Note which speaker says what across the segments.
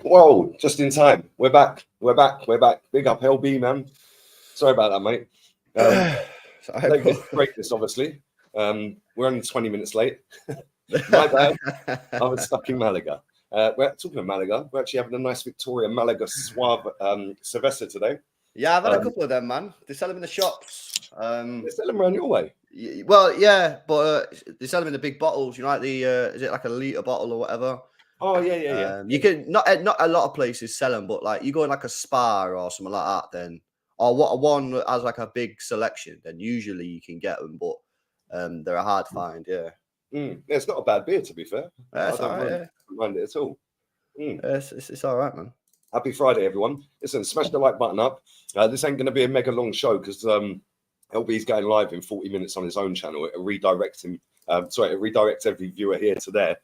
Speaker 1: Whoa, just in time. We're back. Big up LB, man. Sorry about that, mate. This greatness, obviously. We're only 20 minutes late. My bad. I was stuck in Malaga. We're talking of Malaga. We're actually having a nice Victoria Malaga Suave Cerveza today.
Speaker 2: Yeah, I've had a couple of them, man. They sell them in the shops.
Speaker 1: They sell them around your way.
Speaker 2: Well, yeah, but they sell them in the big bottles. You know, like the is it like a litre bottle or whatever?
Speaker 1: Oh yeah.
Speaker 2: You can not a lot of places sell them, but like you go in like a Spa or something like that, then or what one that has like a big selection, then usually you can get them, but they're a hard find. Yeah.
Speaker 1: It's not a bad beer, to be fair.
Speaker 2: I don't
Speaker 1: mind it at all.
Speaker 2: It's all right, man.
Speaker 1: Happy Friday, everyone. Listen, smash the like button up. This ain't going to be a mega long show because LB's going live in 40 minutes on his own channel. It'll redirect him. It redirects every viewer here to there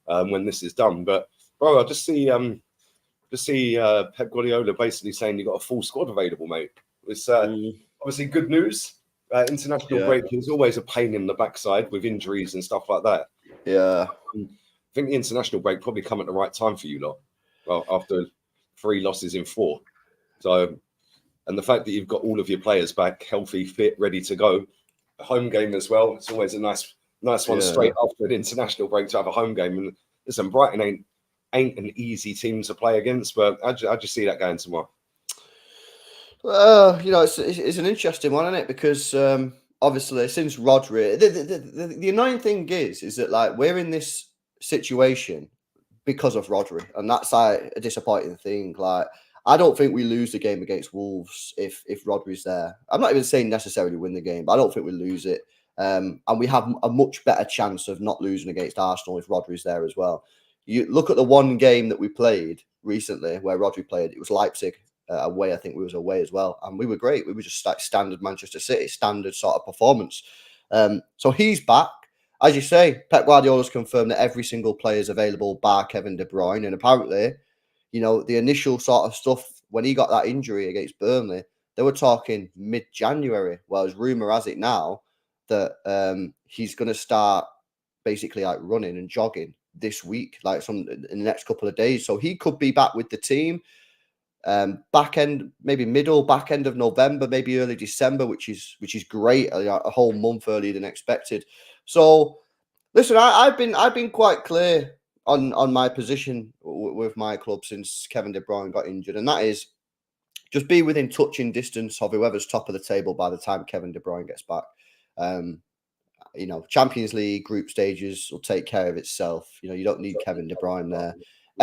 Speaker 1: when this is done. But, bro, I just see Pep Guardiola basically saying you've got a full squad available, mate. It's obviously good news. International break is always a pain in the backside with injuries and stuff like that.
Speaker 2: Yeah.
Speaker 1: I think the international break probably come at the right time for you lot. Well, after 3 losses in 4. So, and the fact that you've got all of your players back, healthy, fit, ready to go, a home game as well. It's always a nice one straight after an international break to have a home game. And listen, Brighton ain't an easy team to play against, but I just see that going tomorrow.
Speaker 2: Well, it's an interesting one, isn't it? Because obviously, since Rodri, the annoying thing is that like we're in this situation because of Rodri, and that's like a disappointing thing. Like, I don't think we lose the game against Wolves if Rodri's there. I'm not even saying necessarily win the game, but I don't think we lose it. And we have a much better chance of not losing against Arsenal if Rodri's there as well. You look at the one game that we played recently where Rodri played. It was Leipzig away. I think we was away as well, and we were great. We were just like standard Manchester City, standard sort of performance. So he's back. As you say, Pep Guardiola's confirmed that every single player is available bar Kevin De Bruyne. And apparently, the initial sort of stuff when he got that injury against Burnley, they were talking mid-January. Whereas rumour has it now that he's going to start basically like running and jogging this week, like in the next couple of days. So he could be back with the team back end of November, maybe early December, which is great. A whole month earlier than expected. So, listen, I've been quite clear on my position with my club since Kevin De Bruyne got injured, and that is just be within touching distance of whoever's top of the table by the time Kevin De Bruyne gets back. Champions League group stages will take care of itself. You don't need Kevin De Bruyne there.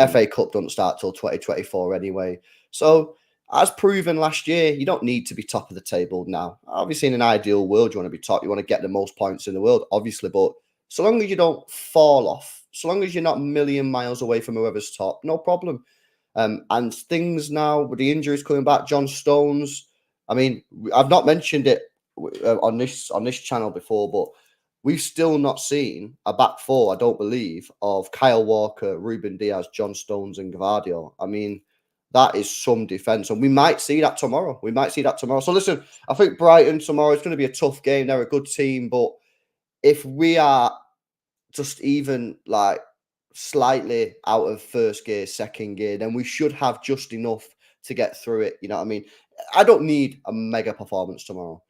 Speaker 2: FA Cup don't start till 2024 anyway. So, as proven last year, you don't need to be top of the table now. Obviously, in an ideal world, you want to be top. You want to get the most points in the world, obviously. But so long as you don't fall off, so long as you're not a million miles away from whoever's top, no problem. And things now with the injuries coming back, John Stones. I mean, I've not mentioned it on this channel before, but we've still not seen a back four, I don't believe, of Kyle Walker, Ruben Diaz, John Stones, and Gvardiol. I mean, that is some defence, and we might see that tomorrow. So listen, I think Brighton tomorrow is going to be a tough game. They're a good team, but if we are just even like slightly out of first gear, second gear, then we should have just enough to get through it. You know what I mean? I don't need a mega performance tomorrow.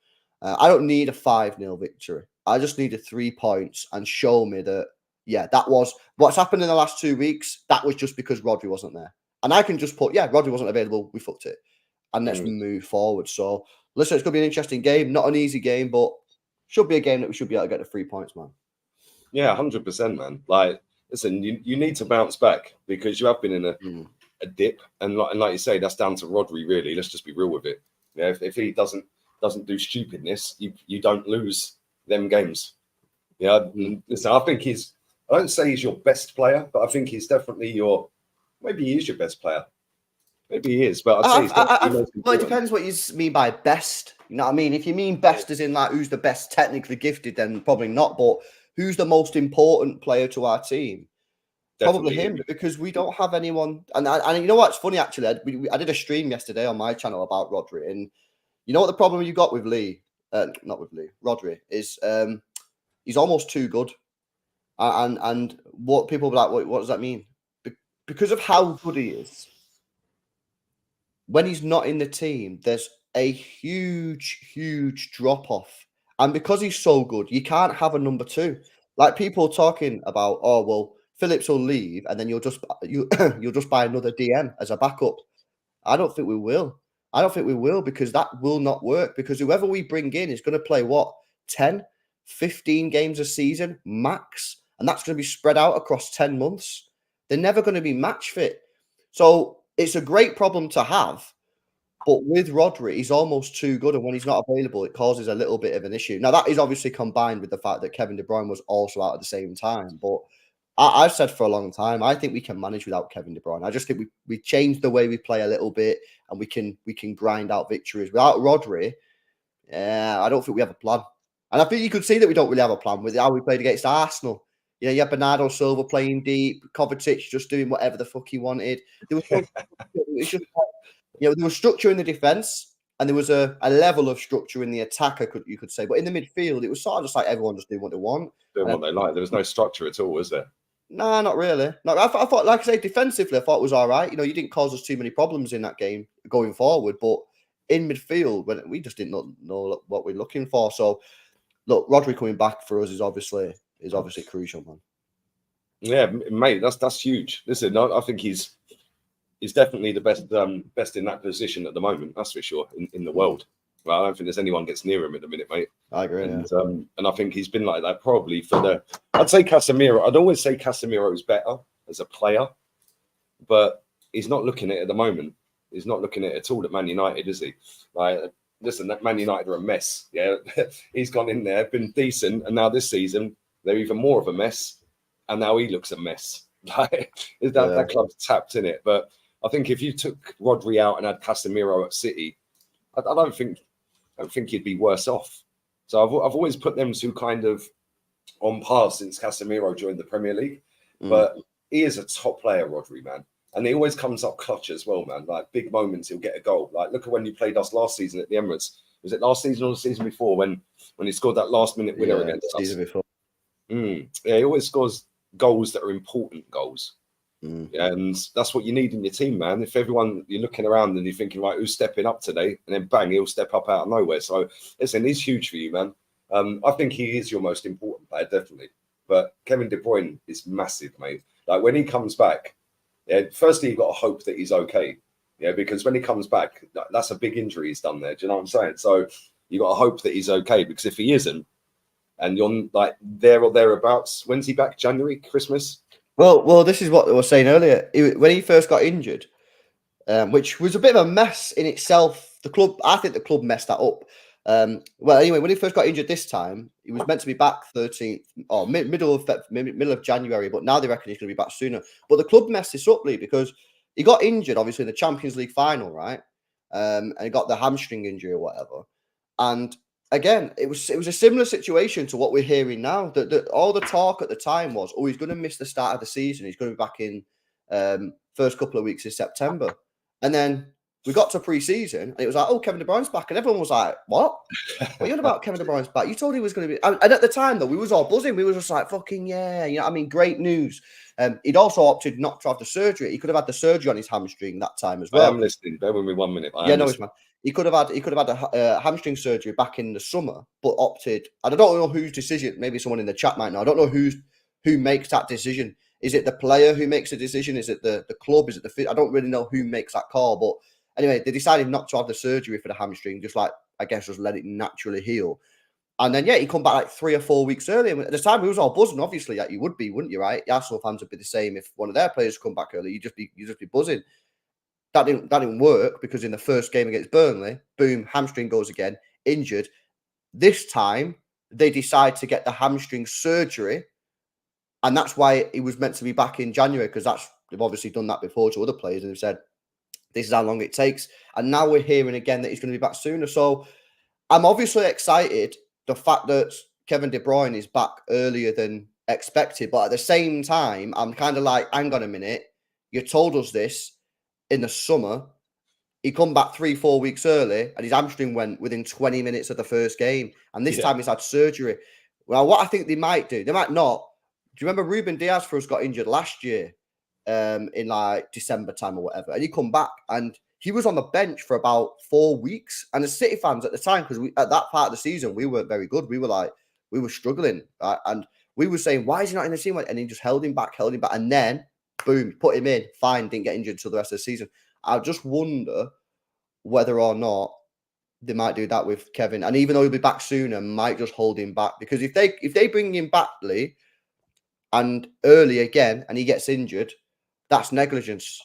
Speaker 2: I don't need a 5-0 victory. I just need 3 points and show me that, that was what's happened in the last 2 weeks. That was just because Rodri wasn't there. And I can just put, Rodri wasn't available. We fucked it. And let's move forward. So, listen, it's going to be an interesting game. Not an easy game, but should be a game that we should be able to get the 3 points, man.
Speaker 1: Yeah, 100%, man. Like, listen, you need to bounce back because you have been in a dip. And like you say, that's down to Rodri, really. Let's just be real with it. Yeah, if he doesn't do stupidness, you don't lose them games. Yeah, listen, I think I don't say he's your best player, but I think he's definitely maybe he is your best player. Maybe he is, but I'd say he's definitely
Speaker 2: well, it depends what you mean by best. You know what I mean? If you mean best as in like who's the best technically gifted, then probably not. But who's the most important player to our team? Definitely probably him, because we don't have anyone. And you know what's funny, actually? I did a stream yesterday on my channel about Rodri, and you know what the problem you got with Rodri is he's almost too good. And what people are like, what does that mean? Because of how good he is, when he's not in the team, there's a huge drop off. And because he's so good, you can't have a number 2. Like people talking about, oh well, Phillips will leave, and then you'll just you'll just buy another DM as a backup. I don't think we will. I don't think we will, because that will not work, because whoever we bring in is going to play what, 10, 15 games a season max, and that's going to be spread out across 10 months. They're never going to be match fit. So it's a great problem to have, but with Rodri, he's almost too good, and when he's not available, it causes a little bit of an issue. Now, that is obviously combined with the fact that Kevin De Bruyne was also out at the same time, but I've said for a long time, I think we can manage without Kevin De Bruyne. I just think we changed the way we play a little bit, and we can grind out victories. Without Rodri, I don't think we have a plan. And I think you could see that we don't really have a plan with how we played against Arsenal. Yeah, you had Bernardo Silva playing deep, Kovacic just doing whatever the fuck he wanted. There was it's just there was structure in the defense, and there was a level of structure in the attack, you could say. But in the midfield, it was sort of just like everyone just doing what they want.
Speaker 1: Doing what they like. There was no structure at all, was there?
Speaker 2: Nah, not really. No, I thought, like I say, defensively, I thought it was all right. You didn't cause us too many problems in that game going forward. But in midfield, when we just didn't know what we're looking for. So, look, Rodri coming back for us is obviously crucial, man.
Speaker 1: Yeah, mate, that's huge. Listen, I think he's definitely the best in that position at the moment. That's for sure in the world. Well, I don't think there's anyone gets near him at the minute, mate.
Speaker 2: I agree.
Speaker 1: And I think he's been like that probably I'd say Casemiro. I'd always say Casemiro is better as a player, but he's not looking at it at the moment. He's not looking at it at all at Man United, is he? Like, listen, that Man United are a mess. Yeah, he's gone in there, been decent, and now this season they're even more of a mess, and now he looks a mess. Like that club's tapped in it. But I think if you took Rodri out and had Casemiro at City, I don't think he'd be worse off. So I've always put them two kind of on par since Casemiro joined the Premier League. But he is a top player, Rodri, man. And he always comes up clutch as well, man. Like big moments, he'll get a goal. Like look at when he played us last season at the Emirates. Was it last season or the season before when he scored that last minute winner against us?
Speaker 2: Season before.
Speaker 1: Yeah, he always scores goals that are important goals. And that's what you need in your team, man. If everyone, you're looking around and you're thinking, right, who's stepping up today? And then bang, he'll step up out of nowhere. So listen, he's huge for you, man. I think he is your most important player, definitely. But Kevin De Bruyne is massive, mate. Like when he comes back, firstly, you've got to hope that he's okay. Yeah, because when he comes back, that's a big injury he's done there. Do you know what I'm saying? So you got to hope that he's okay, because if he isn't, and you're like there or thereabouts, when's he back? January, Christmas?
Speaker 2: Well, this is what I was saying earlier. When he first got injured, which was a bit of a mess in itself, I think the club messed that up. Well, anyway, when he first got injured this time, he was meant to be back 13th or middle of January, but now they reckon he's going to be back sooner. But the club messed this up, Lee, because he got injured, obviously, in the Champions League final, right? And he got the hamstring injury or whatever. And again, it was a similar situation to what we're hearing now. That all the talk at the time was, oh, he's going to miss the start of the season. He's going to be back in first couple of weeks of September. And then we got to pre-season, and it was like, oh, Kevin De Bruyne's back. And everyone was like, what? What are you on about, Kevin De Bruyne's back? You told he was going to be... And at the time, though, we was all buzzing. We was just like, fucking yeah. You know what I mean? Great news. He'd also opted not to have the surgery. He could have had the surgery on his hamstring that time as well.
Speaker 1: I'm listening. Bear with me 1 minute.
Speaker 2: Yeah, no, it's man. He could have had a hamstring surgery back in the summer, but opted. I don't know whose decision. Maybe someone in the chat might know. I don't know who makes that decision. Is it the player who makes the decision? Is it the club? Is it the? I don't really know who makes that call. But anyway, they decided not to have the surgery for the hamstring. Just like, I guess, just let it naturally heal. And then he come back like 3 or 4 weeks earlier. At the time, we was all buzzing. Obviously, you would be, wouldn't you? Right? The Arsenal fans would be the same if one of their players come back early. You'd just be buzzing. That didn't work, because in the first game against Burnley, boom, hamstring goes again, injured. This time, they decide to get the hamstring surgery, and that's why he was meant to be back in January, because they've obviously done that before to other players, and they've said, this is how long it takes. And now we're hearing again that he's going to be back sooner. So I'm obviously excited, the fact that Kevin De Bruyne is back earlier than expected, but at the same time, I'm kind of like, hang on a minute, you told us this in the summer. He come back 3-4 weeks early, and his hamstring went within 20 minutes of the first game. And this time he's had surgery. Well, what I think they might do, they might not. Do you remember Ruben Diaz for us got injured last year in like December time or whatever? And he come back and he was on the bench for about 4 weeks. And as City fans at the time, because at that part of the season, we weren't very good. We were struggling. Right? And we were saying, why is he not in the team? And he just held him back. And then, boom, put him in. Fine, didn't get injured until the rest of the season. I just wonder whether or not they might do that with Kevin. And even though he'll be back sooner, might just hold him back. Because if they bring him back, Lee, and early again, and he gets injured, that's negligence.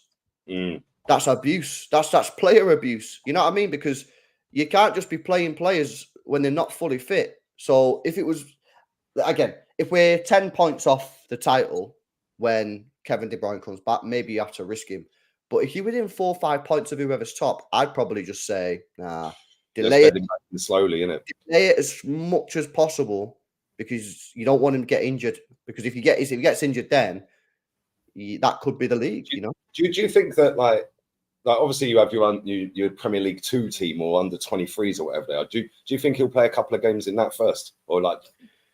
Speaker 2: That's abuse. That's player abuse. You know what I mean? Because you can't just be playing players when they're not fully fit. So if it was, again, if we're 10 points off the title when Kevin De Bruyne comes back, maybe you have to risk him. But if you're within 4 or 5 points of whoever's top, I'd probably just say, nah, delay it
Speaker 1: slowly, innit?
Speaker 2: Delay it as much as possible because you don't want him to get injured. Because if he gets injured, then that could be the league. Do
Speaker 1: you think that like obviously you have your Premier League 2 team or under 23s or whatever they are. Do you think he'll play a couple of games in that first, or like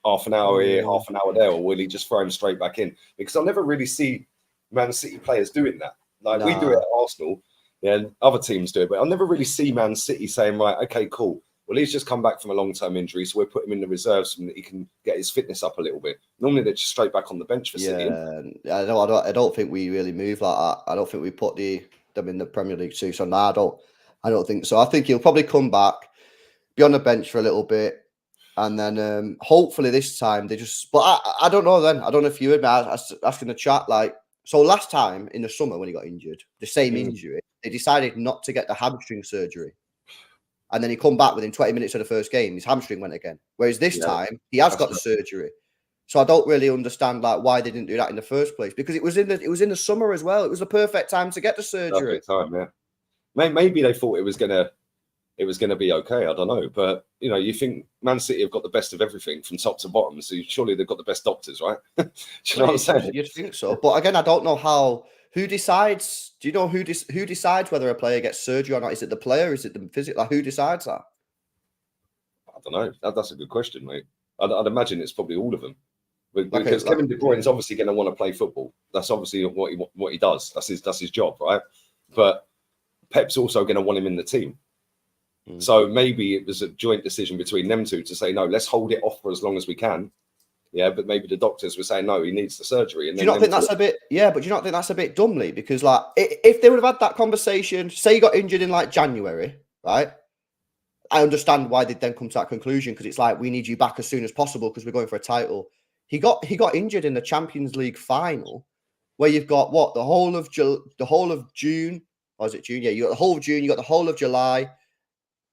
Speaker 1: half an hour here, half an hour there, or will he just throw him straight back in? Because I never really see Man City players doing that. Like we do it at Arsenal, and other teams do it, but I never really see Man City saying, right, okay, cool. Well, he's just come back from a long-term injury, so we'll put him in the reserves so that he can get his fitness up a little bit. Normally, they're just straight back on the bench for City.
Speaker 2: Yeah, I don't think we really move like that. I don't think we put them in the Premier League too. So no, I don't think so. I think he'll probably come back, be on the bench for a little bit, and then hopefully this time they just. But I don't know. Then I don't know if you heard me asking the chat like. So last time in the summer when he got injured, the same injury, they decided not to get the hamstring surgery. And then he come back within 20 minutes of the first game, his hamstring went again. Whereas this time he has got the surgery. So I don't really understand like why they didn't do that in the first place, because it was in the summer as well. It was the perfect time to get the surgery.
Speaker 1: Perfect time, yeah. Maybe they thought it was gonna be okay. I don't know, but you think Man City have got the best of everything from top to bottom, so surely they've got the best doctors, right? Do you know what I'm saying?
Speaker 2: You'd think so, but again, I don't know how. Who decides? Do you know who decides whether a player gets surgery or not? Is it the player? Is it the physio? Like, who decides that?
Speaker 1: I don't know. That's a good question, mate. I'd imagine it's probably all of them, because Kevin De Bruyne is obviously going to want to play football. That's obviously what he does. That's his job, right? But Pep's also going to want him in the team. So maybe it was a joint decision between them two to say, no, let's hold it off for as long as we can. Yeah, but maybe the doctors were saying, no, he needs the surgery. And
Speaker 2: do you not think that's a bit, but do you not think that's a bit dumbly? Because like, if they would have had that conversation, say he got injured in like January, right? I understand why they'd then come to that conclusion, because it's like, we need you back as soon as possible because we're going for a title. He got injured in the Champions League final, where you've got the whole of June, or is it June? Yeah, you got the whole of June, you got the whole of July.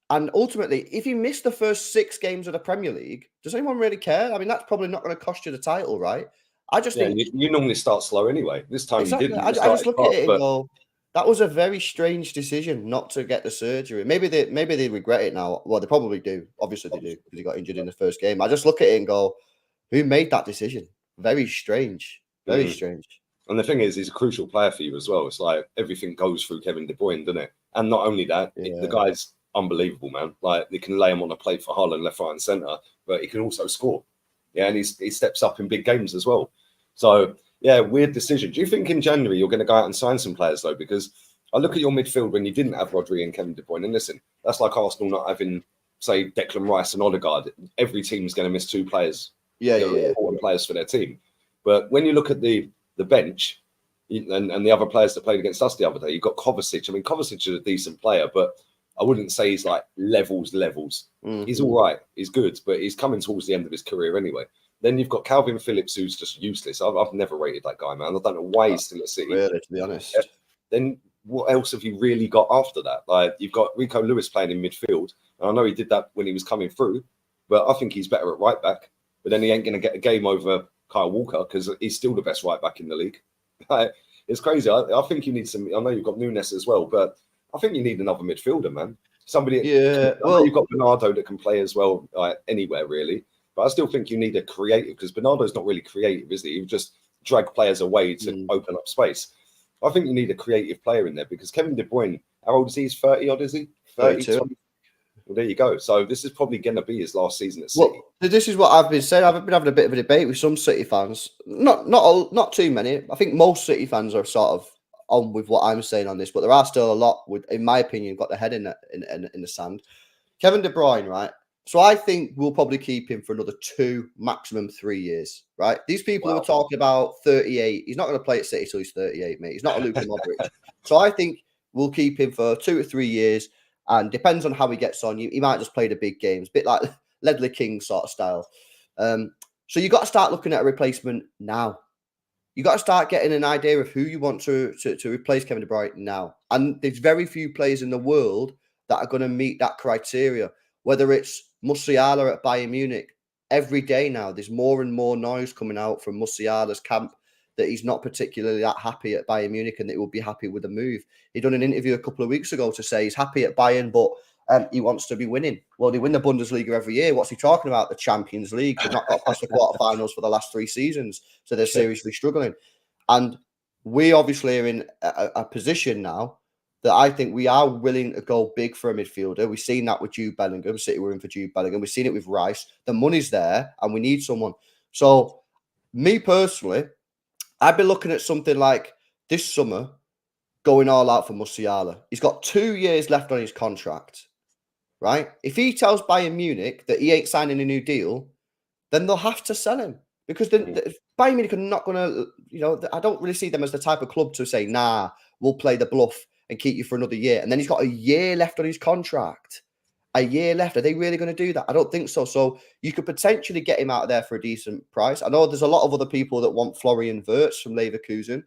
Speaker 2: And ultimately, if you miss the first 6 games of the Premier League, does anyone really care? I mean, that's probably not going to cost you the title, right? I just think
Speaker 1: you normally start slow anyway. This time
Speaker 2: exactly.
Speaker 1: you didn't.
Speaker 2: I just look at it and go, that was a very strange decision not to get the surgery. Maybe they regret it now. Well, they probably do. Obviously, they do, because he got injured in the first game. I just look at it and go, who made that decision? Very strange. Very strange.
Speaker 1: And the thing is, he's a crucial player for you as well. It's like everything goes through Kevin De Bruyne, doesn't it? And not only that, the guy's unbelievable, man. Like, they can lay him on a plate for Haaland left, right, and centre, but he can also score. Yeah, and he steps up in big games as well. So yeah, weird decision. Do you think in January you're going to go out and sign some players though? Because I look at your midfield when you didn't have Rodri and Kevin De Bruyne, and listen, that's like Arsenal not having, say, Declan Rice and Odegaard. Every team's going to miss 2 players. Important players for their team. But when you look at the bench and the other players that played against us the other day, you've got Kovacic. I mean, Kovacic is a decent player, but I wouldn't say he's like levels. He's all right. He's good, but he's coming towards the end of his career anyway. Then you've got Calvin Phillips, who's just useless. I've never rated that guy, man. I don't know why he's still at City.
Speaker 2: Really, to be honest.
Speaker 1: Yeah. Then what else have you really got after that? Like, you've got Rico Lewis playing in midfield. And I know he did that when he was coming through, but I think he's better at right back. But then he ain't going to get a game over Kyle Walker because he's still the best right back in the league. It's crazy. I think you need some. I know you've got Nunes as well, but I think you need another midfielder, man. Somebody.
Speaker 2: Yeah.
Speaker 1: Well, you've got Bernardo that can play as well, anywhere really. But I still think you need a creative, because Bernardo's not really creative, is he? He just drag players away to open up space. I think you need a creative player in there, because Kevin De Bruyne, how old is he? He's 30 odd, is he?
Speaker 2: 32.
Speaker 1: Well, there you go. So this is probably going to be his last season at City.
Speaker 2: Well, this is what I've been saying. I've been having a bit of a debate with some City fans. Not too many. I think most City fans are sort of on with what I'm saying on this, but there are still a lot, in my opinion, got their head in the sand. Kevin De Bruyne, right? So I think we'll probably keep him for another 2, maximum 3 years, right? These people who are talking about 38, he's not going to play at City till he's 38, mate. He's not a Luka Modric. So I think we'll keep him for 2 or 3 years, and depends on how he gets on. He might just play the big games, a bit like Ledley King sort of style. So you got to start looking at a replacement now. You got to start getting an idea of who you want to replace Kevin De Bruyne now. And there's very few players in the world that are going to meet that criteria. Whether it's Musiala at Bayern Munich, every day now there's more and more noise coming out from Musiala's camp that he's not particularly that happy at Bayern Munich and that he will be happy with the move. He done an interview a couple of weeks ago to say he's happy at Bayern, but he wants to be winning. Well, they win the Bundesliga every year. What's he talking about? The Champions League. They've not got past the quarterfinals for the last 3 seasons, so they're seriously struggling. And we obviously are in a position now that I think we are willing to go big for a midfielder. We've seen that with Jude Bellingham. City were in for Jude Bellingham. We've seen it with Rice. The money's there, and we need someone. So, me personally, I'd be looking at something like this summer, going all out for Musiala. He's got 2 years left on his contract, right? If he tells Bayern Munich that he ain't signing a new deal, then they'll have to sell him. Because Bayern Munich are not going to, I don't really see them as the type of club to say, nah, we'll play the bluff and keep you for another year. And then he's got a year left on his contract. A year left. Are they really going to do that? I don't think so. So you could potentially get him out of there for a decent price. I know there's a lot of other people that want Florian Wirtz from Leverkusen.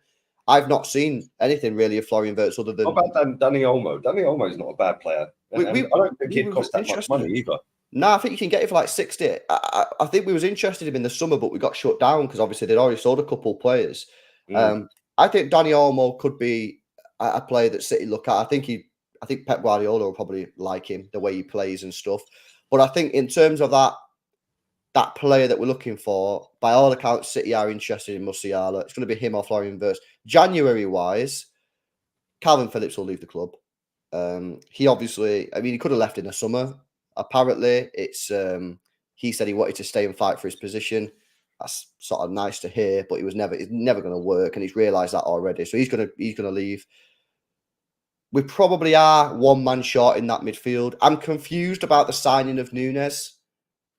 Speaker 2: I've not seen anything really of Florian Wirtz other than...
Speaker 1: What about Danny Olmo? Danny Olmo is not a bad player. I don't think he'd cost that much money either.
Speaker 2: No, I think you can get it for like 60. I think we was interested in him in the summer, but we got shut down because obviously they'd already sold a couple of players. I think Danny Olmo could be a player that City look at. I think Pep Guardiola will probably like him, the way he plays and stuff. But I think in terms of that player that we're looking for, by all accounts, City are interested in Musiala. It's going to be him or Florian Wirtz. January-wise, Calvin Phillips will leave the club. He obviously, he could have left in the summer. Apparently, it's he said he wanted to stay and fight for his position. That's sort of nice to hear, but it's never going to work, and he's realised that already. So he's gonna leave. We probably are one man short in that midfield. I'm confused about the signing of Núñez.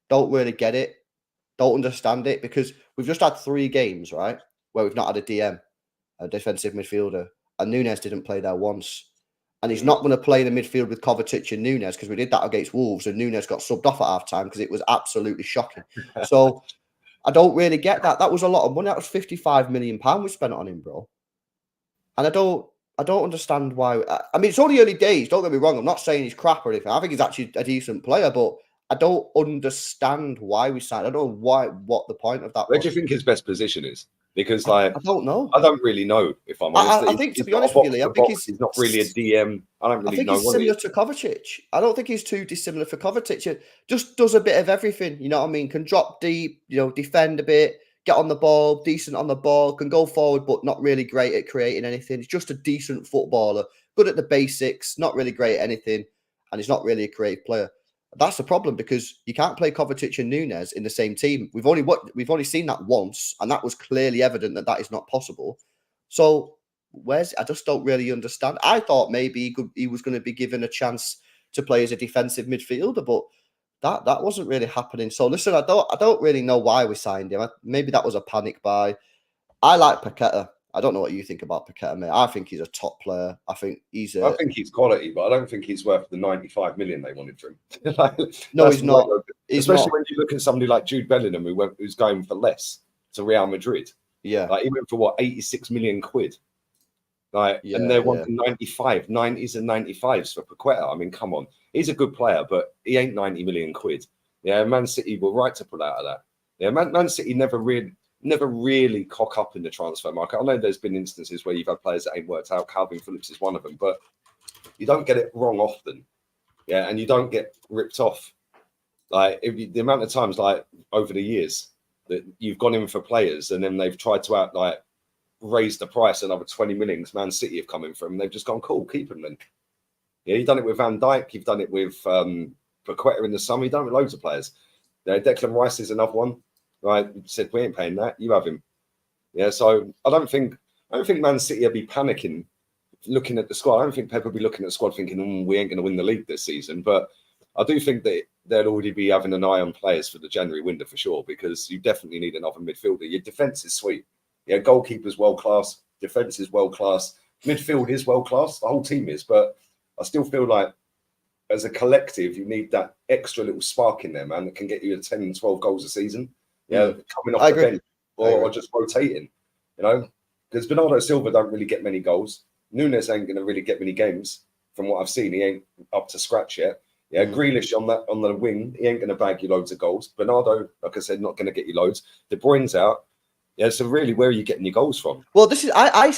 Speaker 2: Don't really get it. Don't understand it, because we've just had 3 games, right, where we've not had a DM, a defensive midfielder, and Núñez didn't play there once. And he's not going to play in the midfield with Kovacic and Núñez, because we did that against Wolves, and Núñez got subbed off at half-time because it was absolutely shocking. So I don't really get that. That was a lot of money. That was £55 million we spent on him, bro. And I don't understand why. It's only early days. Don't get me wrong. I'm not saying he's crap or anything. I think he's actually a decent player, but I don't understand why we signed. I don't know what the point of that was.
Speaker 1: Where do you think his best position is? Because I
Speaker 2: don't know.
Speaker 1: I don't really know, if I'm honest.
Speaker 2: I think, to be honest with you, Lee, I think
Speaker 1: he's not really a DM. I don't really know.
Speaker 2: I think he's similar to Kovacic. I don't think he's too dissimilar for Kovacic. He just does a bit of everything. You know what I mean? Can drop deep, defend a bit, get on the ball, decent on the ball, can go forward, but not really great at creating anything. He's just a decent footballer, good at the basics, not really great at anything, and he's not really a creative player. That's the problem, because you can't play Kovacic and Núñez in the same team. We've only seen that once, and that was clearly evident that is not possible. So I just don't really understand. I thought maybe he was going to be given a chance to play as a defensive midfielder, but that wasn't really happening. So listen, I don't really know why we signed him. Maybe that was a panic buy. I like Paqueta. I don't know what you think about Paqueta, mate. I think he's a top player. I think he's
Speaker 1: quality, but I don't think he's worth the 95 million they wanted for him.
Speaker 2: No, he's not.
Speaker 1: Especially when you look at somebody like Jude Bellingham, who's going for less to Real Madrid.
Speaker 2: Yeah.
Speaker 1: He went for 86 million quid. And they're wanting 90s and 95s for Paqueta. Come on. He's a good player, but he ain't 90 million quid. Yeah, Man City were right to pull out of that. Yeah, Man City never really cock up in the transfer market. I know there's been instances where you've had players that ain't worked out. Calvin Phillips is one of them, but you don't get it wrong often. Yeah, and you don't get ripped off. The amount of times, over the years, that you've gone in for players and then they've tried to raise the price another 20 million. Man City have come in for him. They've just gone, cool, keep him then. Yeah, you've done it with Van Dijk. You've done it with Paqueta in the summer. You've done it with loads of players. Declan Rice is another one. Right, said we ain't paying that. You have him. Yeah, so I don't think Man City will be panicking looking at the squad, I don't think Pep will be looking at the squad thinking, we ain't going to win the league this season. But I do think that they'll already be having an eye on players for the January window for sure, because you definitely need another midfielder. Your defence is sweet. Yeah, goalkeeper's world class, defence is world class, midfield is world class, the whole team is. But I still feel like as a collective, you need that extra little spark in there, man, that can get you 10 and 12 goals a season. Yeah, coming off the bench or just rotating, you know, because Bernardo Silva don't really get many goals. Nunes ain't going to really get many games from what I've seen. He ain't up to scratch yet. Yeah, Grealish on the wing, he ain't going to bag you loads of goals. Bernardo, like I said, not going to get you loads. De Bruyne's out. Yeah, so really, where are you getting your goals from?
Speaker 2: Well, this is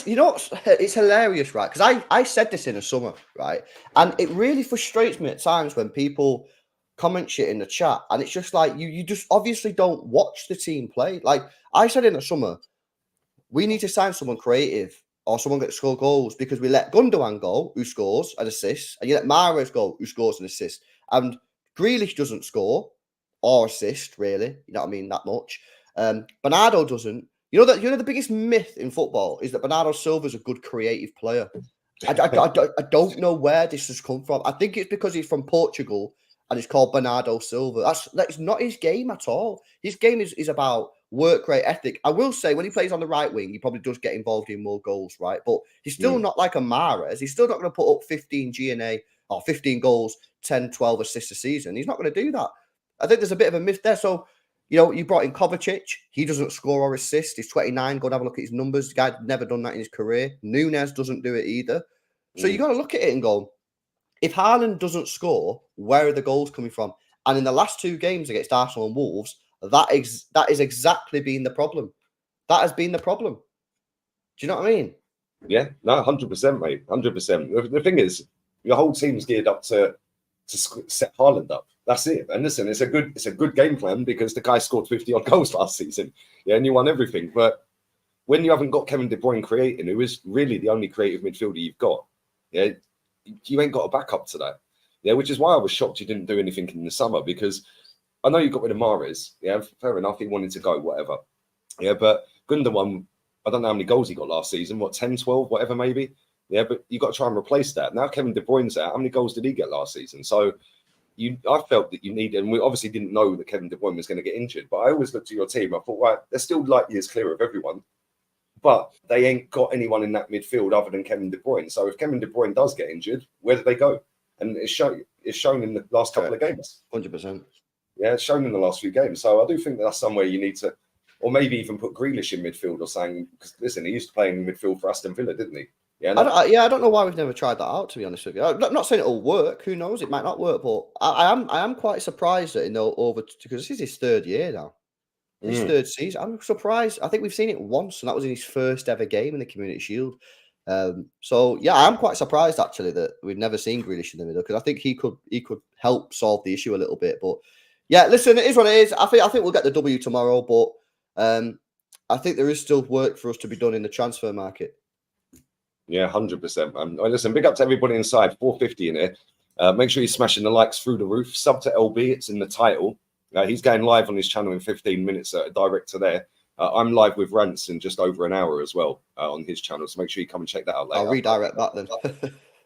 Speaker 2: you know, it's hilarious, right? Because I said this in the summer, right? And it really frustrates me at times when people comment shit in the chat, and it's just like you just obviously don't watch the team play. Like I said in the summer, we need to sign someone creative or someone that score goals, because we let Gundogan go, who scores and assists, and you let Mahrez go, who scores and assists. And Grealish doesn't score or assist, really. You know what I mean? That much. Bernardo doesn't. You know the biggest myth in football is that Bernardo Silva is a good creative player. I don't know where this has come from. I think it's because he's from Portugal and it's called Bernardo Silva. That's not his game at all. His game is about work rate ethic. I will say when he plays on the right wing, he probably does get involved in more goals, right? But he's still not like a Mahrez. He's still not going to put up 15 GNA or 15 goals, 10, 12 assists a season. He's not going to do that. I think there's a bit of a myth there. So, you know, you brought in Kovacic. He doesn't score or assist. He's 29. Go and have a look at his numbers. The guy's never done that in his career. Nunes doesn't do it either. So you got to look at it and go, if Haaland doesn't score, where are the goals coming from? And in the last 2 games against Arsenal and Wolves, that is exactly been the problem. That has been the problem. Do you know what I mean?
Speaker 1: Yeah, no, 100%, mate, 100%. The thing is, your whole team's geared up to set Haaland up. That's it. And listen, it's a good game plan, because the guy scored 50 odd goals last season. Yeah, and you won everything. But when you haven't got Kevin De Bruyne creating, who is really the only creative midfielder you've got, yeah, you ain't got a backup to that. Yeah, which is why I was shocked you didn't do anything in the summer, because I know you got rid of Mahrez. Yeah, fair enough. He wanted to go, whatever. Yeah, but Gundogan, I don't know how many goals he got last season. 10, 12, whatever, maybe. Yeah, but you got to try and replace that. Now Kevin De Bruyne's out. How many goals did he get last season? So I felt that you needed, and we obviously didn't know that Kevin De Bruyne was going to get injured. But I always looked at your team. I thought, right, they're still light years clear of everyone, but they ain't got anyone in that midfield other than Kevin De Bruyne. So if Kevin De Bruyne does get injured, where do they go? And it's shown in the last couple of games.
Speaker 2: 100%.
Speaker 1: Yeah, it's shown in the last few games. So I do think that's somewhere you need to, or maybe even put Grealish in midfield or something. Because listen, he used to play in midfield for Aston Villa, didn't he? Yeah,
Speaker 2: I don't know why we've never tried that out, to be honest with you. I'm not saying it'll work. Who knows? It might not work. But I am quite surprised that because this is his 3rd year now. His 3rd season. I'm surprised. I think we've seen it once, and that was in his first ever game in the Community Shield. So yeah, I'm quite surprised actually that we've never seen Grealish in the middle, because I think he could help solve the issue a little bit. But yeah, listen, it is what it is. I think we'll get the W tomorrow, but I think there is still work for us to be done in the transfer market.
Speaker 1: Yeah, 100%, man. Listen, big up to everybody inside. 450 in here. Make sure you're smashing the likes through the roof. Sub to LB, it's in the title. He's going live on his channel in 15 minutes, direct to there. I'm live with Rants in just over an hour as well on his channel, so make sure you come and check that out later.
Speaker 2: I'll redirect that then.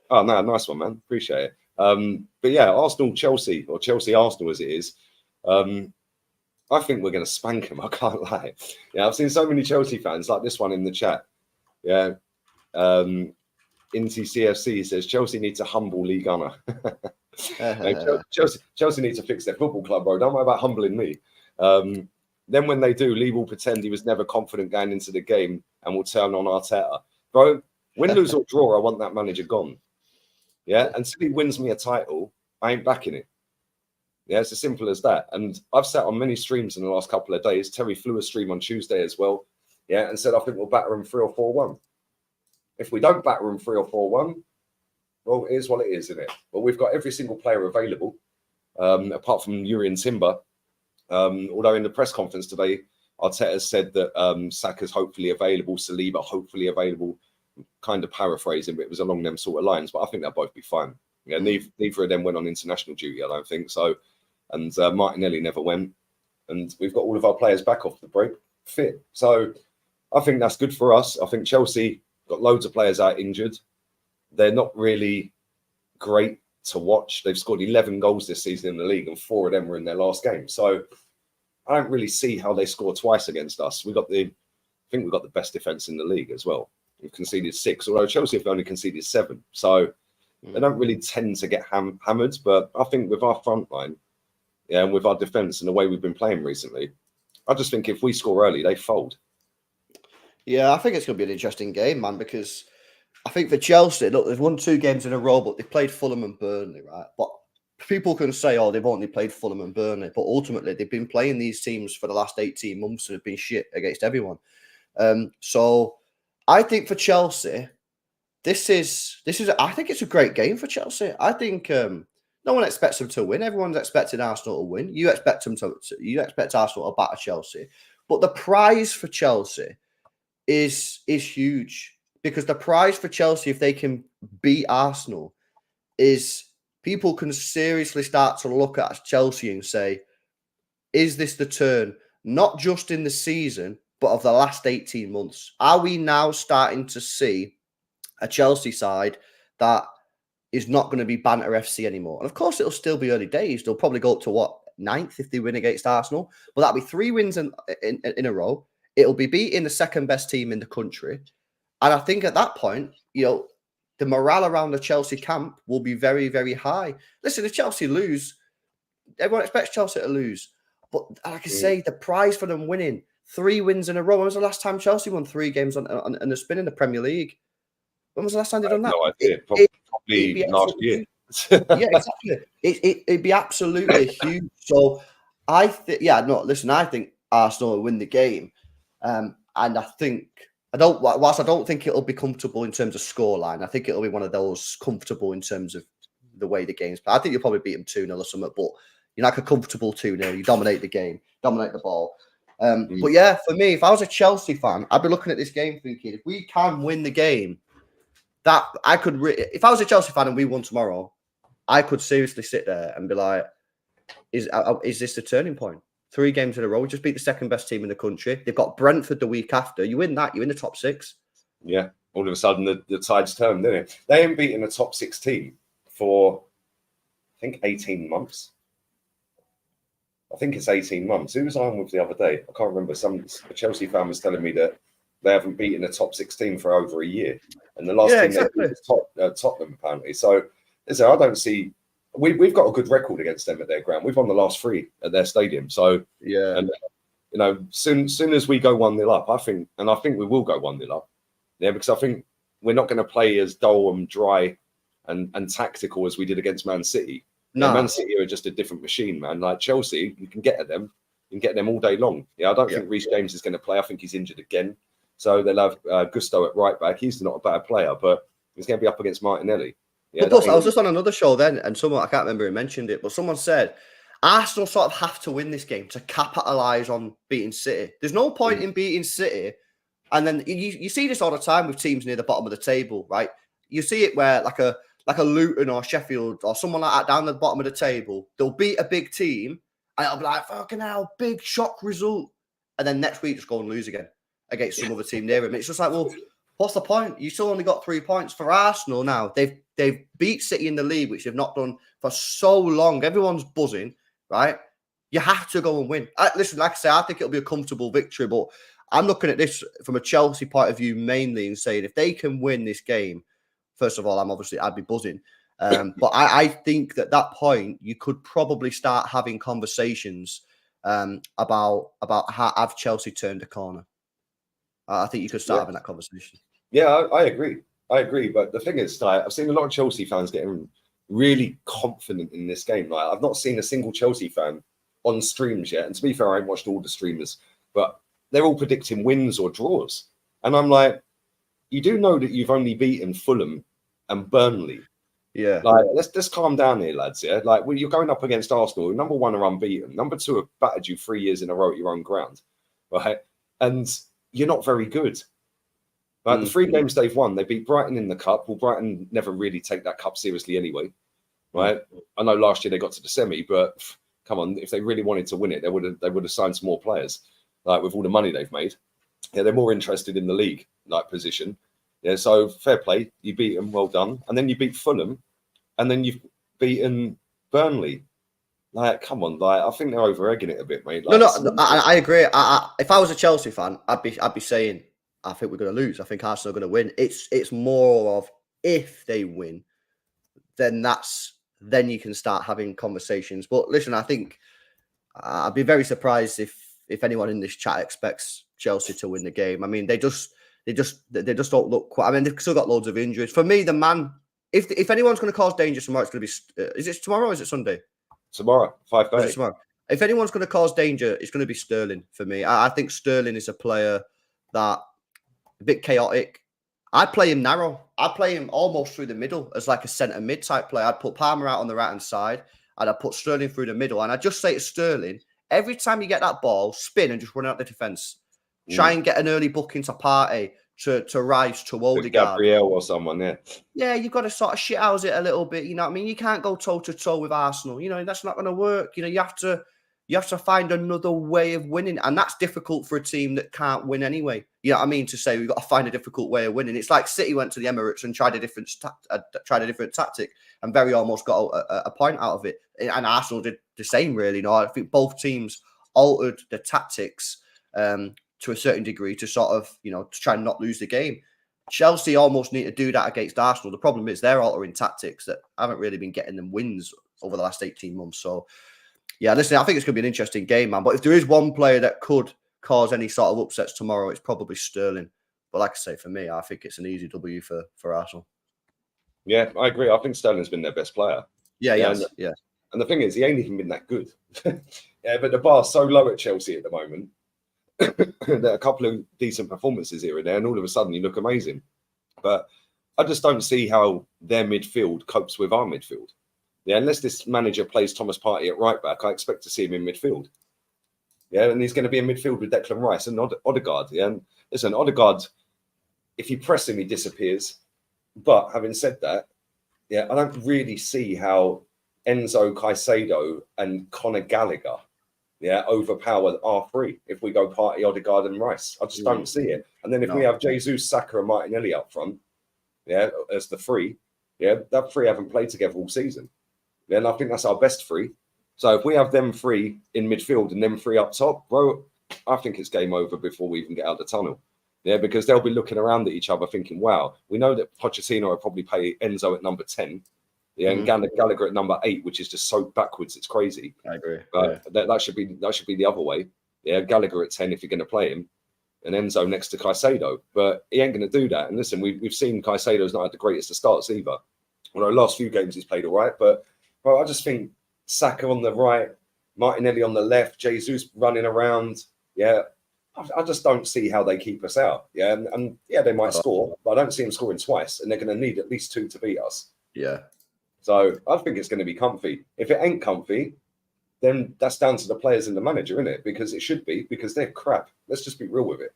Speaker 1: Oh, no, nice one, man. Appreciate it. But yeah, Arsenal-Chelsea, or Chelsea-Arsenal as it is, I think we're going to spank them. I can't lie. Yeah, I've seen so many Chelsea fans, like this one in the chat. Yeah. Inti CFC says Chelsea needs a humble league honor. Chelsea needs to fix their football club, bro. Don't worry about humbling me. Then when they do, Lee will pretend he was never confident going into the game and will turn on Arteta. Bro, win, lose or draw, I want that manager gone. Yeah, until he wins me a title, I ain't backing it. Yeah, it's as simple as that. And I've sat on many streams in the last couple of days. Terry flew a stream on Tuesday as well. Yeah, and said I think we'll batter them 3 or 4-1. If we don't batter them 3 or 4-1, well, it is what it is, isn't it? But we've got every single player available, apart from Yuri and Timber. Although in the press conference today, Arteta said that Saka's hopefully available, Saliba hopefully available, kind of paraphrasing, but it was along them sort of lines. But I think they'll both be fine. Yeah, neither of them went on international duty, I don't think so. And Martinelli never went. And we've got all of our players back off the break fit. So I think that's good for us. I think Chelsea got loads of players out injured. they're not really great to watch. They've scored 11 goals this season in the league, and 4 of them were in their last game. So I don't really see how they score twice against us. I think we've got the best defense in the league as well. We've conceded 6, although Chelsea have only conceded 7. So they don't really tend to get hammered. But I think with our front line, and with our defense and the way we've been playing recently, I just think if we score early, they fold.
Speaker 2: Yeah, I think it's going to be an interesting game, man, because I think for Chelsea, look, they've won 2 games in a row, but they've played Fulham and Burnley, right? But people can say, oh, they've only played Fulham and Burnley, but ultimately they've been playing these teams for the last 18 months and have been shit against everyone. So I think for Chelsea, this is I think it's a great game for Chelsea. I think no one expects them to win. Everyone's expecting Arsenal to win. You expect Arsenal to batter Chelsea, but the prize for Chelsea is huge, because the prize for Chelsea, if they can beat Arsenal, is people can seriously start to look at Chelsea and say, is this the turn, not just in the season, but of the last 18 months? Are we now starting to see a Chelsea side that is not going to be banter FC anymore? And of course, it'll still be early days. They'll probably go up to what, 9th if they win against Arsenal. But that'll be 3 wins in a row. It'll be beating the second best team in the country. And I think at that point, the morale around the Chelsea camp will be very, very high. Listen, if Chelsea lose, everyone expects Chelsea to lose. But like I say, the prize for them winning 3 wins in a row. When was the last time Chelsea won 3 games on a spin in the Premier League? When was the last time they done that?
Speaker 1: No idea. Probably last year.
Speaker 2: Yeah, exactly. It'd be absolutely huge. So I think, listen, I think Arsenal will win the game. And I think, whilst I don't think it'll be comfortable in terms of scoreline, I think it'll be one of those comfortable in terms of the way the game's played. I think you'll probably beat them 2-0 or something, but you're like a comfortable 2-0. You dominate the game, dominate the ball. But yeah, for me, if I was a Chelsea fan, I'd be looking at this game thinking, if we can win the game, that I could, if I was a Chelsea fan and we won tomorrow, I could seriously sit there and be like, is this the turning point? 3 games in a row, we just beat the second best team in the country. They've got Brentford the week after. You win that, you're in the top 6.
Speaker 1: Yeah, all of a sudden the tide's turned, didn't it? They haven't beaten a top 6 team for, I think, 18 months. I think it's 18 months. Who was I on with the other day? I can't remember. A Chelsea fan was telling me that they haven't beaten a top 6 team for over a year. And the last team they beat was Tottenham, apparently. So, listen, I don't see... We've got a good record against them at their ground. We've won the last 3 at their stadium. So,
Speaker 2: yeah,
Speaker 1: and soon as we go 1-0 up, I think we will go 1-0 up. Yeah, because I think we're not going to play as dull and dry and tactical as we did against Man City. No, yeah, Man City are just a different machine, man. Like Chelsea, you can get at them. You can get them all day long. Yeah, I don't think Reece James is going to play. I think he's injured again. So they'll have Gusto at right back. He's not a bad player, but he's going to be up against Martinelli. Yeah,
Speaker 2: plus, I was just on another show then, and someone, I can't remember who mentioned it, but someone said Arsenal sort of have to win this game to capitalise on beating City. There's no point in beating City, and then you see this all the time with teams near the bottom of the table, right? You see it where like a Luton or Sheffield or someone like that down the bottom of the table, they'll beat a big team, and it'll be like, fucking hell, big shock result, and then next week just go and lose again against some other team near him. It's just like, well, what's the point? You still only got 3 points. For Arsenal now, they've beat City in the league, which they've not done for so long. Everyone's buzzing, right? You have to go and win. Listen, like I say, I think it'll be a comfortable victory, but I'm looking at this from a Chelsea point of view mainly and saying if they can win this game, first of all, I'd be buzzing. But I think that point you could probably start having conversations about how have Chelsea turned a corner. I think you could start having that conversation.
Speaker 1: Yeah, I agree. But the thing is, like, I've seen a lot of Chelsea fans getting really confident in this game. Like, I've not seen a single Chelsea fan on streams yet. And to be fair, I haven't watched all the streamers, but they're all predicting wins or draws. And I'm like, you do know that you've only beaten Fulham and Burnley. Yeah. Like, let's calm down here, lads. Yeah. Like, well, you're going up against Arsenal. Number 1 are unbeaten. Number 2 have battered you 3 years in a row at your own ground. Right. And you're not very good. Like the 3 games they've won, they beat Brighton in the cup. Well, Brighton never really take that cup seriously anyway, right? I know last year they got to the semi, but come on, if they really wanted to win it, they would have signed some more players. Like with all the money they've made, yeah, they're more interested in the league like position. Yeah, so fair play. You beat them, well done. And then you beat Fulham, and then you've beaten Burnley. Like, come on, like I think they're over egging it a bit, mate. Like,
Speaker 2: No, I agree. If I was a Chelsea fan, I'd be saying, I think we're going to lose. I think Arsenal are going to win. It's more of if they win, then you can start having conversations. But listen, I think I'd be very surprised if anyone in this chat expects Chelsea to win the game. I mean, they just don't look quite. I mean, they've still got loads of injuries. For me, the man, if anyone's going to cause danger tomorrow, it's going to be. Is it tomorrow or is it Sunday?
Speaker 1: Tomorrow, 5:30.
Speaker 2: Tomorrow. If anyone's going to cause danger, it's going to be Sterling for me. I think Sterling is a player that a bit chaotic. I'd play him narrow. I'd play him almost through the middle as like a centre mid type player. I'd put Palmer out on the right hand side and I'd put Sterling through the middle. And I'd just say to Sterling, every time you get that ball, spin and just run out the defence. Try and get an early booking to Partey, to Rice, to Odegaard.
Speaker 1: Gabriel or someone, yeah.
Speaker 2: Yeah, you've got to sort of shithouse it a little bit. You know what I mean? You can't go toe to toe with Arsenal. You know, that's not going to work. You know, you have to find another way of winning. And that's difficult for a team that can't win anyway. You know what I mean? To say we've got to find a difficult way of winning. It's like City went to the Emirates and tried a different tactic and very almost got a point out of it. And Arsenal did the same, really. You know, I think both teams altered the tactics to a certain degree to sort of, you know, to try and not lose the game. Chelsea almost need to do that against Arsenal. The problem is they're altering tactics that haven't really been getting them wins over the last 18 months. So, yeah, listen, I think it's going to be an interesting game, man. But if there is one player that could cause any sort of upsets tomorrow, it's probably Sterling. But like I say, for me, I think it's an easy W for Arsenal.
Speaker 1: Yeah, I agree. I think Sterling's been their best player.
Speaker 2: Yeah, yes, yeah.
Speaker 1: And the thing is, he ain't even been that good. Yeah, but the bar's so low at Chelsea at the moment. There are a couple of decent performances here and there, and all of a sudden you look amazing. But I just don't see how their midfield copes with our midfield. Yeah, unless this manager plays Thomas Partey at right back, I expect to see him in midfield. Yeah, and he's going to be in midfield with Declan Rice and Odegaard. Yeah, and listen, Odegaard, if you press him, he disappears. But having said that, yeah, I don't really see how Enzo, Caicedo, and Conor Gallagher, yeah, overpower our three if we go Partey, Odegaard, and Rice. I just don't see it. And then if we have Jesus, Saka, and Martinelli up front, yeah, as the three, yeah, that three haven't played together all season. Then I think that's our best three. So if we have them three in midfield and them three up top, bro, I think it's game over before we even get out the tunnel. Yeah, because they'll be looking around at each other thinking, wow, we know that Pochettino will probably play Enzo at number 10. Yeah, and Gallagher at number 8, which is just so backwards, it's crazy.
Speaker 2: I agree.
Speaker 1: But that should be the other way. Yeah, Gallagher at 10 if you're going to play him, and Enzo next to Caicedo. But he ain't going to do that. And listen, we've seen Caicedo's not had the greatest of starts either. Well, the last few games he's played all right, but bro, I just think Saka on the right, Martinelli on the left, Jesus running around. Yeah, I just don't see how they keep us out. Yeah, and yeah, they might score, but I don't see them scoring twice, and they're going to need at least 2 to beat us.
Speaker 2: Yeah.
Speaker 1: So I think it's going to be comfy. If it ain't comfy, then that's down to the players and the manager, isn't it? Because it should be, because they're crap. Let's just be real with it.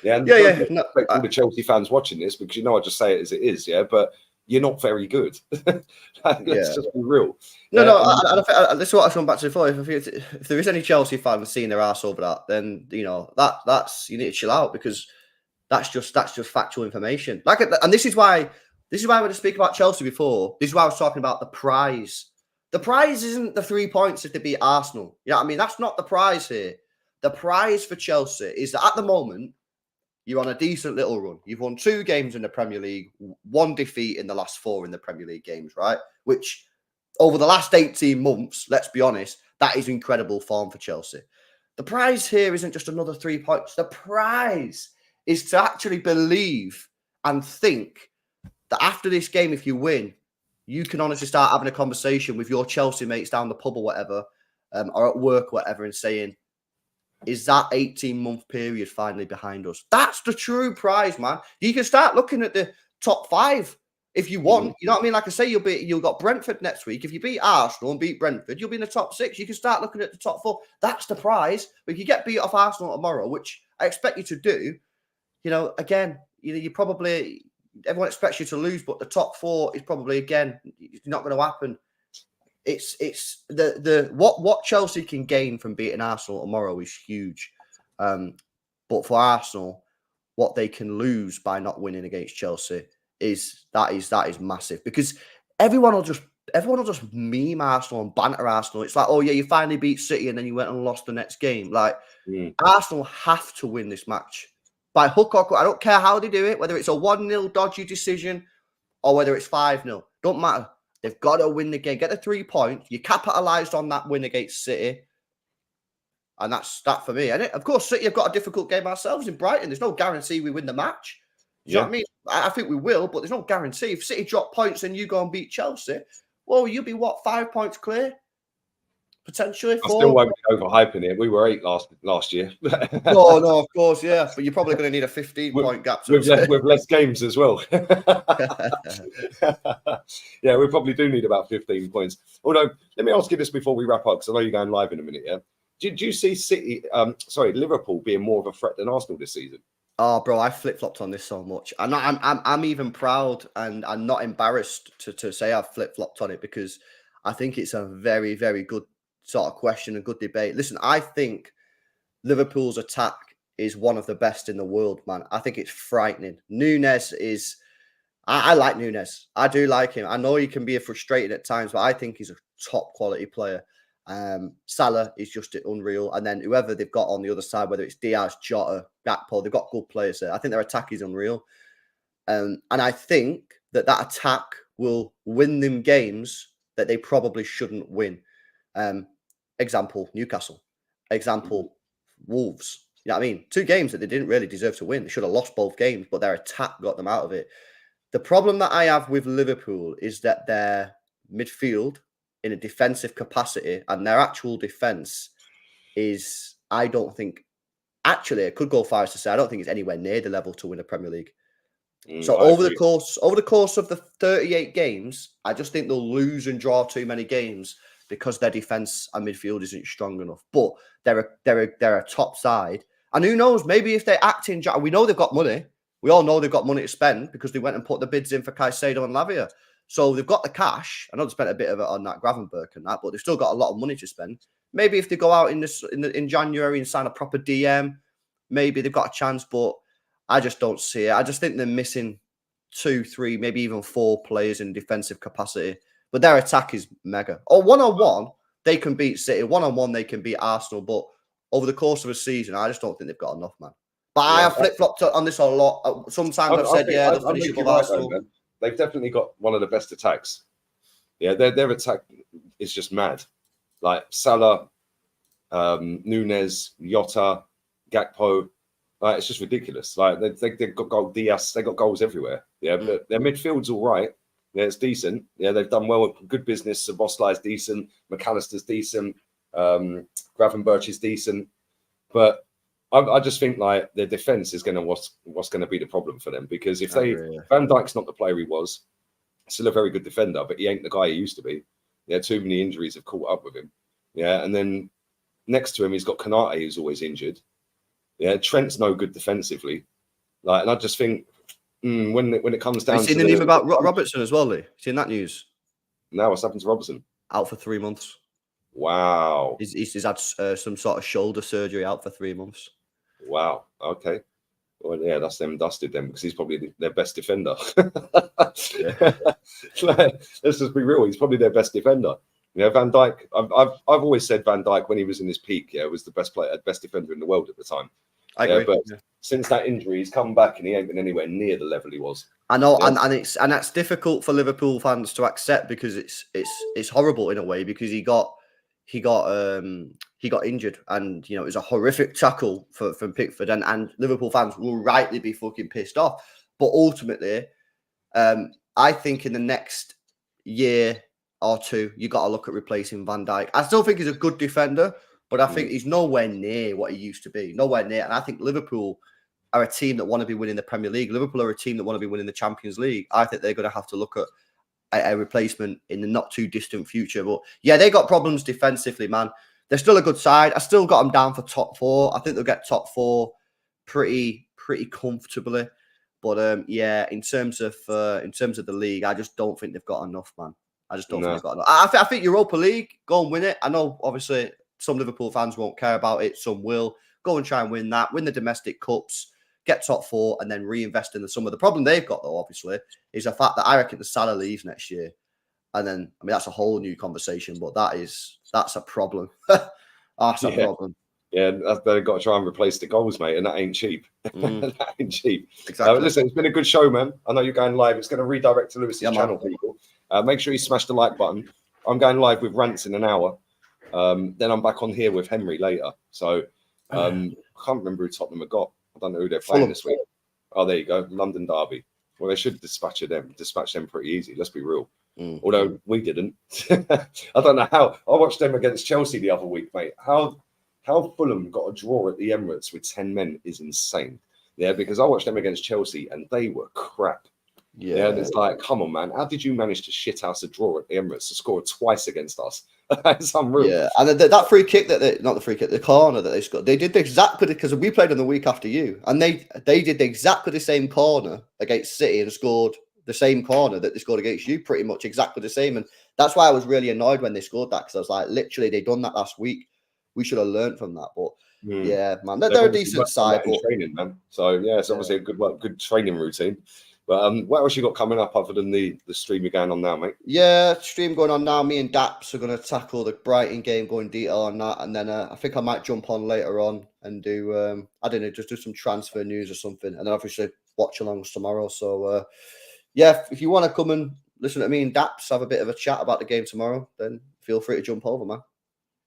Speaker 1: Yeah, and all the Chelsea fans watching this, because you know I just say it as it is, yeah, but you're not very good. Let's just be real.
Speaker 2: This is what I was going back to before. If there is any Chelsea fans seeing their arse over that, then you know that's you need to chill out, because that's just factual information. And this is why when I speak about Chelsea before, this is why I was talking about the prize. The prize isn't the 3 points if they beat Arsenal. You know what I mean? That's not the prize here. The prize for Chelsea is that at the moment, you're on a decent little run. You've won 2 games in the Premier League, 1 defeat in the last 4 in the Premier League games, right? Which, over the last 18 months, let's be honest, that is incredible form for Chelsea. The prize here isn't just another 3 points. The prize is to actually believe and think that after this game, if you win, you can honestly start having a conversation with your Chelsea mates down the pub or whatever, or at work or whatever, and saying, is that 18-month period finally behind us? That's the true prize, man. You can start looking at the top 5 if you want. You know what I mean? Like I say, you'll got Brentford next week. If you beat Arsenal and beat Brentford, you'll be in the top 6. You can start looking at the top 4. That's the prize. But if you get beat off Arsenal tomorrow, which I expect you to do, you know, again, you probably, everyone expects you to lose, but the top 4 is probably, again, it's not going to happen. It's the what Chelsea can gain from beating Arsenal tomorrow is huge. But for Arsenal, what they can lose by not winning against Chelsea is massive, because everyone will just meme Arsenal and banter Arsenal. It's like, oh yeah, you finally beat City and then you went and lost the next game. Like, Arsenal have to win this match by hook or crook. I don't care how they do it, whether it's a 1-0 dodgy decision or whether it's 5-0. Don't matter. They've got to win the game. Get the 3 points. You capitalised on that win against City. And that's that for me. And of course, City have got a difficult game ourselves in Brighton. There's no guarantee we win the match. Do you know what I mean? I think we will, but there's no guarantee. If City drop points and you go and beat Chelsea, well, you'll be, 5 points clear? Potentially 4.
Speaker 1: I still won't be overhyping it. We were 8 last year.
Speaker 2: No, of course, yeah. But you're probably going to need a 15-point gap.
Speaker 1: With less games as well. Yeah, we probably do need about 15 points. Although, let me ask you this before we wrap up, because I know you're going live in a minute, yeah? Did you see Liverpool being more of a threat than Arsenal this season?
Speaker 2: Oh, bro, I flip-flopped on this so much. And I'm even proud and I'm not embarrassed to say I've flip-flopped on it, because I think it's a very, very good sort of question, a good debate. Listen, I think Liverpool's attack is one of the best in the world, man. I think it's frightening. Núñez is... I like Núñez. I do like him. I know he can be frustrated at times, but I think he's a top-quality player. Salah is just unreal. And then whoever they've got on the other side, whether it's Diaz, Jota, Gakpo, they've got good players there. I think their attack is unreal. And I think that attack will win them games that they probably shouldn't win. Example, Newcastle. Example, Wolves. You know what I mean? 2 games that they didn't really deserve to win. They should have lost both games, but their attack got them out of it. The problem that I have with Liverpool is that their midfield in a defensive capacity and their actual defense is, I don't think, actually, it could go far as to say, I don't think it's anywhere near the level to win a Premier League. So over the course of the 38 games, I just think they'll lose and draw too many games because their defense and midfield isn't strong enough. But they're a top side, and who knows? Maybe if they act in, we know they've got money. We all know they've got money to spend because they went and put the bids in for Caicedo and Lavia. So they've got the cash. I know they spent a bit of it on that Gravenberch and that, but they've still got a lot of money to spend. Maybe if they go out in January and sign a proper DM, maybe they've got a chance. But I just don't see it. I just think they're missing 2, 3, maybe even 4 players in defensive capacity. But their attack is mega. Or 1-on-1, they can beat City. 1-on-1, they can beat Arsenal. But over the course of a season, I just don't think they've got enough, man. But I have flip-flopped on this a lot. Sometimes I've said, they'll finish above Arsenal.
Speaker 1: Right, they've definitely got one of the best attacks. Yeah, their attack is just mad. Like Salah, Núñez, Jota, Gakpo. Like, it's just ridiculous. Like they've got goal Diaz, they got goals everywhere. Yeah, but their midfield's all right. Yeah, it's decent. Yeah, they've done well. Good business. Szoboszlai's decent. McAllister's decent. Gravenberch is decent. But I just think like their defense is going to what's going to be the problem for them, because if Van Dijk's not the player he was, still a very good defender, but he ain't the guy he used to be. Yeah, too many injuries have caught up with him. Yeah, and then next to him he's got Konate, who's always injured. Yeah, Trent's no good defensively. Like, and I just think when it comes down,
Speaker 2: have you seen the news about Robertson as well, Lee? Seen that news?
Speaker 1: Now what's happened to Robertson?
Speaker 2: Out for 3 months.
Speaker 1: Wow.
Speaker 2: He's had some sort of shoulder surgery, out for 3 months.
Speaker 1: Wow. Okay. Well, yeah, that's them dusted then, because he's probably their best defender. Let's just be real. He's probably their best defender. You know, Van Dijk. I've always said Van Dijk, when he was in his peak, was the best player, best defender in the world at the time.
Speaker 2: I agree.
Speaker 1: But since that injury, he's come back and he ain't been anywhere near the level he was.
Speaker 2: I know, and that's difficult for Liverpool fans to accept, because it's horrible in a way, because he got injured, and it was a horrific tackle from Pickford, and Liverpool fans will rightly be fucking pissed off. But ultimately, I think in the next year or 2, you got to look at replacing Van Dijk. I still think he's a good defender, but I think he's nowhere near what he used to be. Nowhere near. And I think Liverpool are a team that want to be winning the Premier League. Liverpool are a team that want to be winning the Champions League. I think they're going to have to look at a replacement in the not too distant future. But yeah, they got problems defensively, man. They're still a good side. I still got them down for top 4. I think they'll get top 4 pretty comfortably. But yeah, in terms of the league, I just don't think they've got enough, man. I just don't think they've got enough. I think Europa League, go and win it. I know, obviously, some Liverpool fans won't care about it. Some will. Go and try and win that. Win the domestic cups. get top 4, and then reinvest in the summer. The problem they've got, though, obviously, is the fact that I reckon the Salah leaves next year. And then, I mean, that's a whole new conversation, but that's a problem. That's a problem.
Speaker 1: Yeah, they've got to try and replace the goals, mate, and that ain't cheap. That ain't cheap.
Speaker 2: Exactly.
Speaker 1: Listen, it's been a good show, man. I know you're going live. It's going to redirect to Lewis's channel, people. Make sure you smash the like button. I'm going live with rants in an hour. Then I'm back on here with Henry later. So I can't remember who Tottenham have got. I don't know who they're playing this week. Oh, there you go. London Derby. Well, they should dispatch them pretty easy. Let's be real. Although we didn't. I don't know how. I watched them against Chelsea the other week, mate. How Fulham got a draw at the Emirates with 10 men is insane. Yeah, because I watched them against Chelsea and they were crap. Yeah, and it's like, come on, man. How did you manage to shit house a draw at the Emirates to score twice against us? It's unreal.
Speaker 2: Yeah, and that free kick the corner that they scored, they did exactly, because we played on the week after you, and they did exactly the same corner against City and scored the same corner that they scored against you, pretty much exactly the same. And that's why I was really annoyed when they scored that, because I was like, literally, they done that last week. We should have learned from that. But yeah, man, they're a decent side. But
Speaker 1: training, man. So yeah, it's obviously a good training routine. But what else you got coming up other than the stream you're going on now, mate?
Speaker 2: Yeah, stream going on now. Me and Daps are going to tackle the Brighton game, go in detail on that, and then I think I might jump on later on and do I don't know, just do some transfer news or something, and then obviously watch alongs tomorrow. So yeah, if you want to come and listen to me and Daps have a bit of a chat about the game tomorrow, then feel free to jump over, man.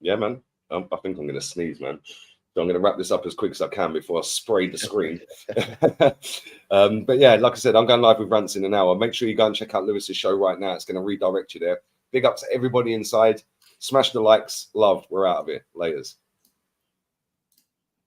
Speaker 1: Yeah, man. I think I'm going to sneeze, man. So I'm going to wrap this up as quick as I can before I spray the screen. But yeah, like I said, I'm going live with rants in an hour. Make sure you go and check out Lewis's show right now. It's going to redirect you there. Big up to everybody inside. Smash the likes. Love. We're out of here. Laters.